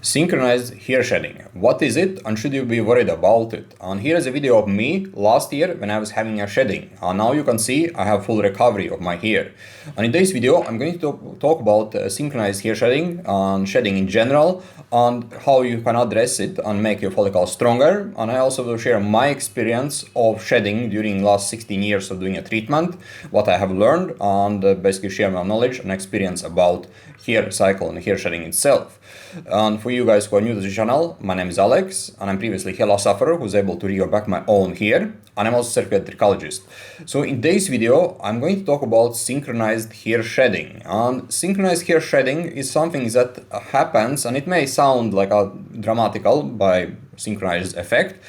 Synchronized hair shedding. What is it and should you be worried about it? And here is a video of me last year when I was having a shedding. And now you can see I have full recovery of my hair. And in this video I'm going to talk about synchronized hair shedding and shedding in general and how you can address it and make your follicles stronger. And I also will share my experience of shedding during last 16 years of doing a treatment, what I have learned, and basically share my knowledge and experience about hair cycle and hair shedding itself. And for you guys who are new to the channel, my name is Alex and I'm previously hair loss sufferer who's able to regrow back my own hair, and I'm also certified trichologist. So in today's video I'm going to talk about synchronized hair shedding. And synchronized hair shedding is something that happens, and it may sound like a dramatical by synchronized effect,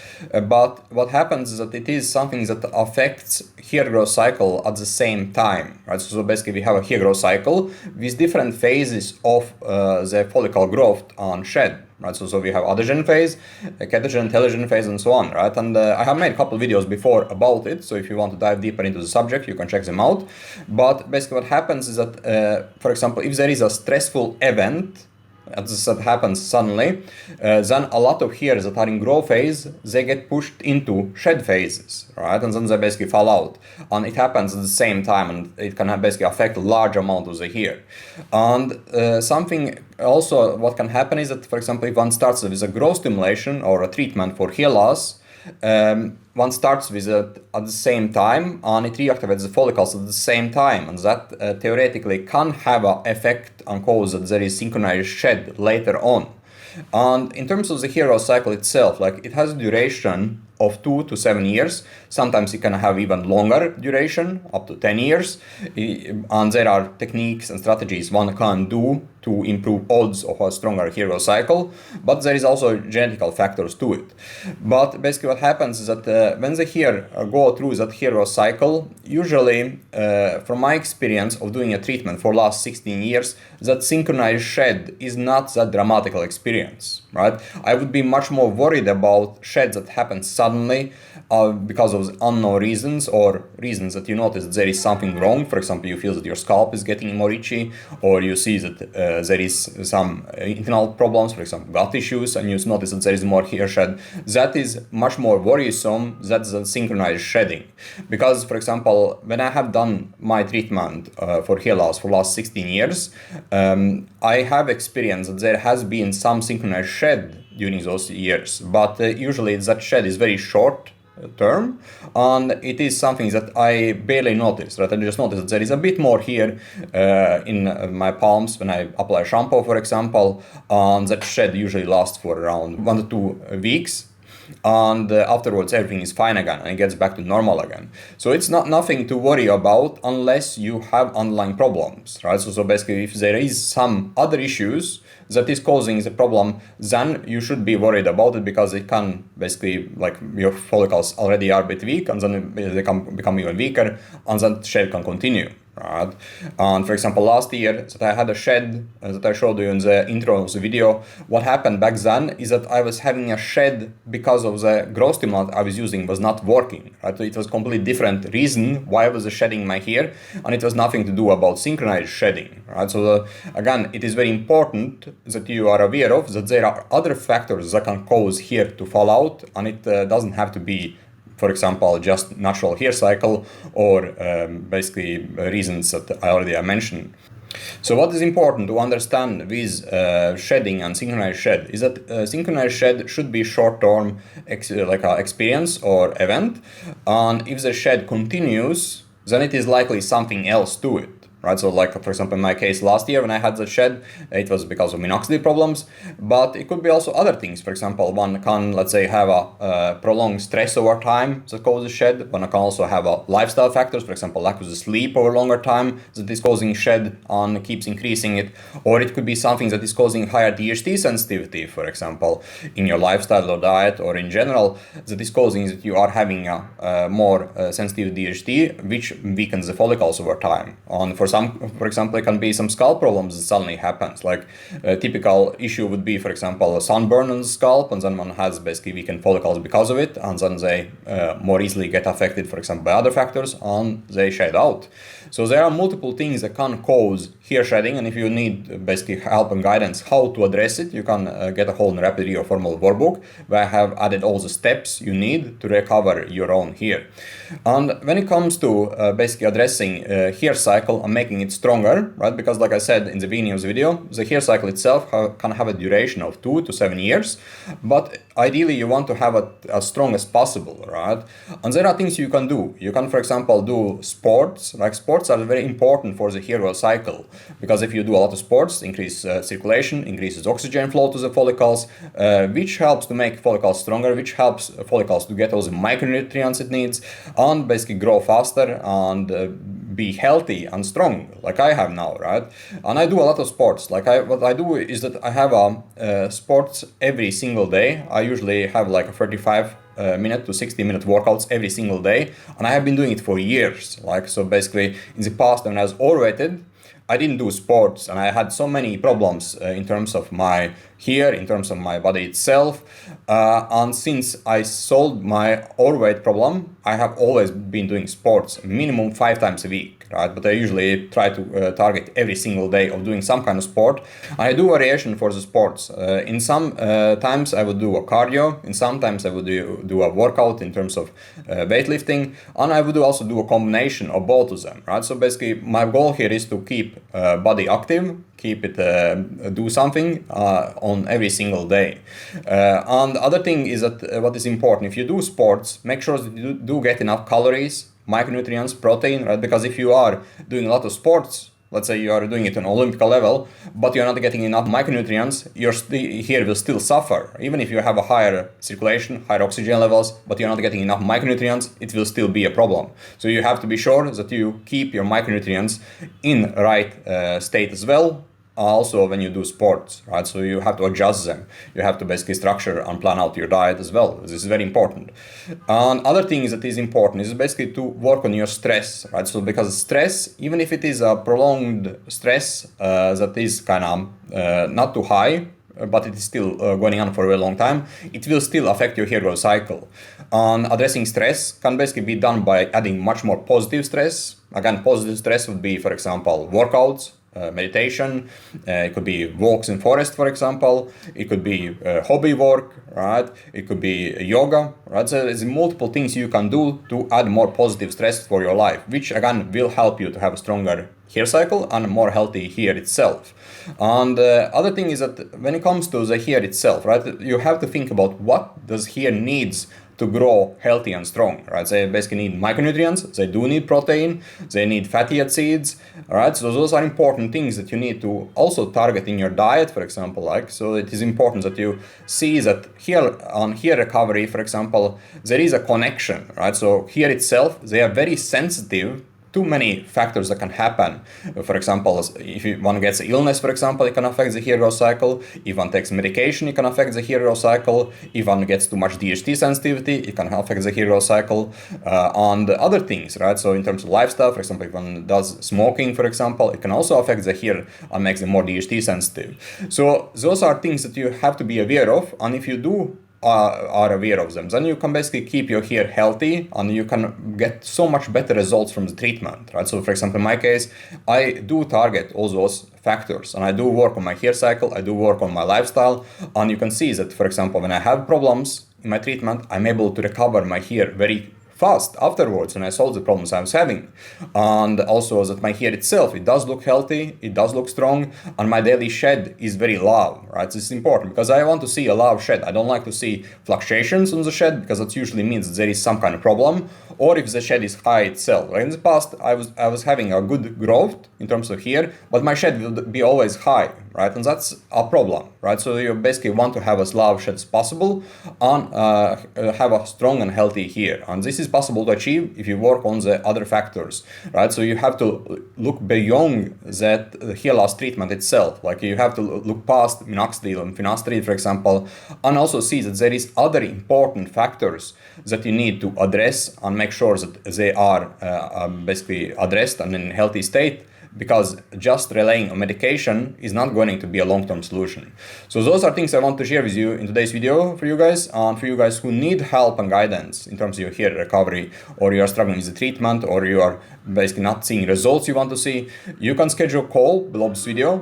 but what happens is that it is something that affects hair growth cycle at the same time, right? So basically we have a hair growth cycle with different phases of the follicle growth and shed, right? So we have adhesion phase, catagen, telogen phase, and so on, right? And I have made a couple videos before about it, so if you want to dive deeper into the subject, you can check them out. But basically what happens is that, for example, if there is a stressful event that happens suddenly, then a lot of hairs that are in growth phase, they get pushed into shed phases, right? And then they basically fall out. And it happens at the same time, and it can basically affect a large amount of the hair. And something also what can happen is that, for example, if one starts with a growth stimulation or a treatment for hair loss, one starts with it at the same time and it reactivates the follicles at the same time, and that theoretically can have an effect and cause that there is synchronized shed later on. And in terms of the hair growth cycle itself, like it has a duration of 2 to 7 years. Sometimes it can have even longer duration, up to 10 years. And there are techniques and strategies one can do to improve odds of a stronger hair growth cycle, but there is also genetical factors to it. But basically what happens is that when the hair go through that hair growth cycle, usually from my experience of doing a treatment for last 16 years, that synchronized shed is not that dramatical experience, right? I would be much more worried about sheds that happen suddenly because of unknown reasons, or reasons that you notice that there is something wrong. For example, you feel that your scalp is getting more itchy, or you see that there is some internal problems, for example gut issues, and you notice that there is more hair shed. That is much more worrisome than the synchronized shedding, because for example when I have done my treatment for hair loss for last 16 years, I have experienced that there has been some synchronized shed during those years, but usually that shed is very short term, and it is something that I barely notice, right? I just notice that there is a bit more here in my palms when I apply shampoo, for example, and that shed usually lasts for around 1 to 2 weeks. And afterwards everything is fine again and it gets back to normal again. So it's nothing to worry about unless you have underlying problems, right? So basically if there is some other issues that is causing the problem, then you should be worried about it, because it can basically, like, your follicles already are a bit weak and then they can become even weaker and then shed can continue. Right. And for example, last year that I had a shed that I showed you in the intro of the video, what happened back then is that I was having a shed because of the growth stimulant I was using was not working. Right. So it was a completely different reason why I was shedding my hair, and it was nothing to do about synchronized shedding. Right. So again, it is very important that you are aware of that there are other factors that can cause hair to fall out, and it doesn't have to be, for example, just natural hair cycle or basically reasons that I already mentioned. So what is important to understand with shedding and synchronized shed is that synchronized shed should be short-term experience or event, and if the shed continues, then it is likely something else to it. Right, so like for example in my case last year when I had the shed, it was because of minoxidil problems, but it could be also other things. For example, one can, let's say, have a prolonged stress over time that causes shed. One can also have a lifestyle factors, for example lack of sleep over longer time that is causing shed and keeps increasing it, or it could be something that is causing higher DHT sensitivity, for example in your lifestyle or diet or in general, that is causing that you are having a more sensitive DHT, which weakens the follicles over time. And for example, it can be some scalp problems that suddenly happens. Like a typical issue would be, for example, a sunburn on the scalp, and then one has basically weakened follicles because of it, and then they more easily get affected, for example, by other factors, and they shed out. So there are multiple things that can cause hair shedding, and if you need basically help and guidance how to address it, you can get a whole rapid video formal workbook where I have added all the steps you need to recover your own hair. And when it comes to basically addressing hair cycle and making it stronger, right? Because like I said in the beginning of the video, the hair cycle itself can have a duration of 2 to 7 years, but ideally you want to have it as strong as possible, right? And there are things you can do. You can, for example, do sports. Like sports are very important for the hair growth cycle, because if you do a lot of sports, increase circulation, increases oxygen flow to the follicles, which helps to make follicles stronger, which helps follicles to get all the micronutrients it needs, and basically grow faster and be healthy and strong, like I have now, right? And I do a lot of sports. Like what I do is that I have sports every single day. I usually have like a 35 minute to 60-minute workouts every single day, and I have been doing it for years. Like, so basically in the past when I was overweighted, I didn't do sports, and I had so many problems in terms of my hair, in terms of my body itself. And since I solved my overweight problem, I have always been doing sports minimum 5 times a week, right? But I usually try to target every single day of doing some kind of sport. And I do variation for the sports. In some times I would do a cardio, in some times I would do a workout in terms of weightlifting, and I would also do a combination of both of them, right? So basically my goal here is to keep body active, keep it do something on every single day. And the other thing is that what is important, if you do sports, make sure that you do get enough calories, micronutrients, protein, right? Because if you are doing a lot of sports, let's say you are doing it on Olympic level, but you're not getting enough micronutrients, your hair will still suffer. Even if you have a higher circulation, higher oxygen levels, but you're not getting enough micronutrients, it will still be a problem. So you have to be sure that you keep your micronutrients in right state as well. Also when you do sports, right? So you have to adjust them. You have to basically structure and plan out your diet as well. This is very important. And other things that is important is basically to work on your stress, right? So because stress, even if it is a prolonged stress that is kind of not too high, but it is still going on for a very long time, it will still affect your hair growth cycle. And addressing stress can basically be done by adding much more positive stress. Again, positive stress would be, for example, workouts, meditation, it could be walks in forest, for example, it could be hobby work, right? It could be yoga, right? So there's multiple things you can do to add more positive stress for your life, which again will help you to have a stronger hair cycle and more healthy hair itself. And other thing is that when it comes to the hair itself, right, you have to think about what does hair needs to grow healthy and strong, right? They basically need micronutrients, they do need protein, they need fatty acids, right? So those are important things that you need to also target in your diet, for example, like, so it is important that you see that here on hair recovery, for example, there is a connection, right? So hair itself, they are very sensitive too many factors that can happen. For example, if one gets illness, for example, it can affect the hair growth cycle. If one takes medication, it can affect the hair growth cycle. If one gets too much DHT sensitivity, it can affect the hair growth cycle. And other things, right? So in terms of lifestyle, for example, if one does smoking, for example, it can also affect the hair and makes them more DHT sensitive. So those are things that you have to be aware of. And if you do are aware of them, then you can basically keep your hair healthy and you can get so much better results from the treatment, right? So for example, in my case, I do target all those factors and I do work on my hair cycle, I do work on my lifestyle, and you can see that, for example, when I have problems in my treatment, I'm able to recover my hair very fast afterwards, and I solved the problems I was having. And also that my hair itself, it does look healthy, it does look strong, and my daily shed is very low, right? This is important because I want to see a low shed. I don't like to see fluctuations on the shed because that usually means that there is some kind of problem, or if the shed is high itself. Right? In the past, I was having a good growth in terms of hair, but my shed will be always high, right? And that's a problem, right? So you basically want to have as low shed as possible and have a strong and healthy hair. And this is possible to achieve if you work on the other factors, right? So you have to look beyond that hair loss treatment itself. Like you have to look past minoxidil and finasteride, for example, and also see that there is other important factors that you need to address and make sure that they are basically addressed and in a healthy state because just relying on medication is not going to be a long-term solution. So those are things I want to share with you in today's video for you guys who need help and guidance in terms of your hair recovery, or you are struggling with the treatment, or you are basically not seeing results you want to see. You can schedule a call below this video